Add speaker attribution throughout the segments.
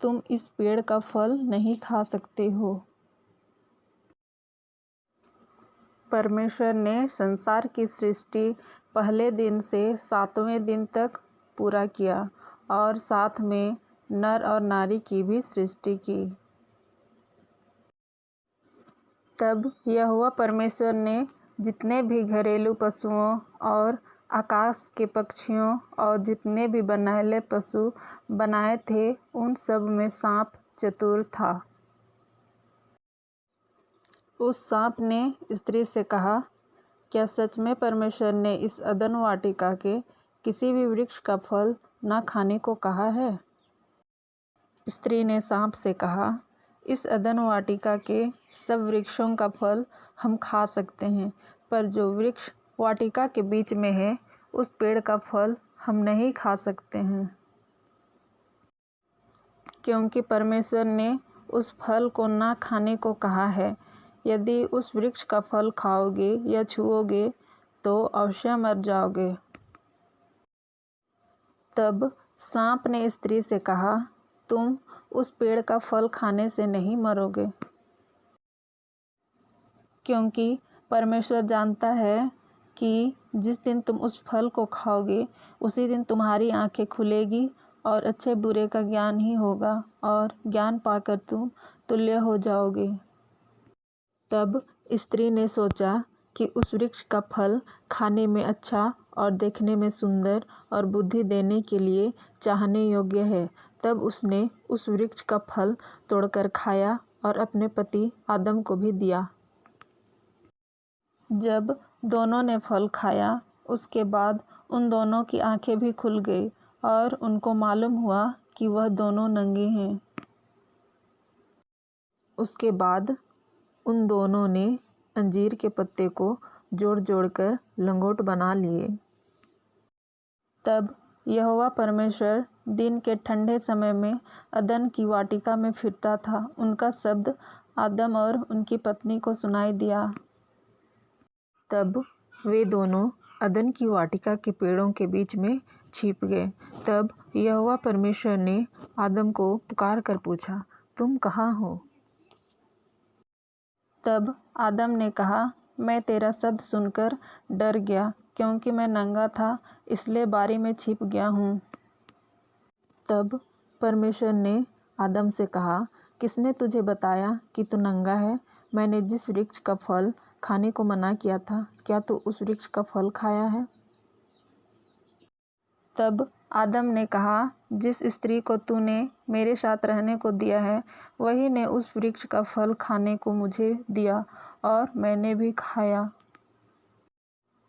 Speaker 1: तुम इस पेड़ का फल नहीं खा सकते हो। परमेश्वर ने संसार की सृष्टि पहले दिन से 7वें दिन तक पूरा किया और साथ में नर और नारी की भी सृष्टि की। तब यहोवा परमेश्वर ने जितने भी घरेलू पशुओं और आकाश के पक्षियों और जितने भी बनैले पशु बनाए थे, उन सब में सांप चतुर था। उस सांप ने स्त्री से कहा, क्या सच में परमेश्वर ने इस अदन वाटिका के किसी भी वृक्ष का फल न खाने को कहा है? स्त्री ने सांप से कहा, इस अदन वाटिका के सब वृक्षों का फल हम खा सकते हैं, पर जो वृक्ष वाटिका के बीच में है, उस पेड़ का फल हम नहीं खा सकते हैं, क्योंकि परमेश्वर ने उस फल को ना खाने को कहा है। यदि उस वृक्ष का फल खाओगे या छुओगे तो अवश्य मर जाओगे। तब सांप ने स्त्री से कहा, तुम उस पेड़ का फल खाने से नहीं मरोगे, क्योंकि परमेश्वर जानता है कि जिस दिन तुम उस फल को खाओगे, उसी दिन तुम्हारी आंखें खुलेगी और अच्छे बुरे का ज्ञान ही होगा और ज्ञान पाकर तुम तुल्य हो जाओगे। तब स्त्री ने सोचा कि उस वृक्ष का फल खाने में अच्छा और देखने में सुंदर और बुद्धि देने के लिए चाहने योग्य है। तब उसने उस वृक्ष का फल तोड़कर खाया और अपने पति आदम को भी दिया। जब दोनों ने फल खाया, उसके बाद उन दोनों की आंखें भी खुल गई और उनको मालूम हुआ कि वह दोनों नंगे हैं। उसके बाद उन दोनों ने अंजीर के पत्ते को जोड़ जोड़कर लंगोट बना लिए। तब यहोवा परमेश्वर दिन के ठंडे समय में अदन की वाटिका में फिरता था। उनका शब्द आदम और उनकी पत्नी को सुनाई दिया। तब वे दोनों अदन की वाटिका के पेड़ों के बीच में छिप गए। तब यहोवा परमेश्वर ने आदम को पुकार कर पूछा, तुम कहाँ हो? तब आदम ने कहा, मैं तेरा शब्द सुनकर डर गया, क्योंकि मैं नंगा था, इसलिए बारी में छिप गया हूँ। तब परमेश्वर ने आदम से कहा, किसने तुझे बताया कि तू नंगा है? मैंने जिस वृक्ष का फल खाने को मना किया था, क्या तू उस वृक्ष का फल खाया है? तब आदम ने कहा, जिस स्त्री को तूने मेरे साथ रहने को दिया है, वही ने उस वृक्ष का फल खाने को मुझे दिया और मैंने भी खाया।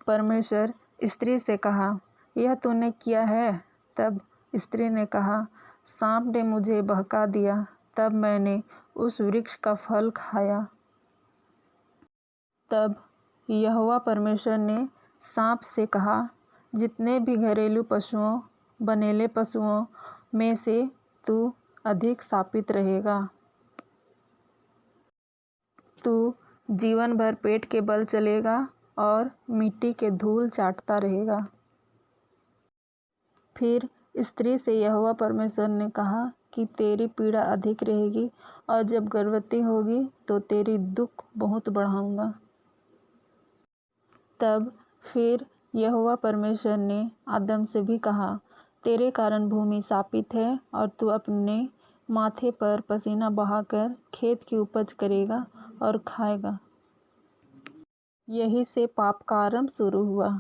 Speaker 1: परमेश्वर स्त्री से कहा, यह तूने किया है? तब स्त्री ने कहा, सांप ने मुझे बहका दिया, तब मैंने उस वृक्ष का फल खाया। तब यहोवा परमेश्वर ने सांप से कहा, जितने भी घरेलू पशुओं, बनेले पशुओं में से तू अधिक शापित रहेगा। तू जीवन भर पेट के बल चलेगा और मिट्टी के धूल चाटता रहेगा। फिर स्त्री से यहोवा परमेश्वर ने कहा कि तेरी पीड़ा अधिक रहेगी और जब गर्भवती होगी तो तेरी दुख बहुत बढ़ाऊंगा। तब फिर यहोवा परमेश्वर ने आदम से भी कहा, तेरे कारण भूमि शापित है और तू अपने माथे पर पसीना बहाकर खेत की उपज करेगा और खाएगा। यही से पाप का आरंभ शुरू हुआ।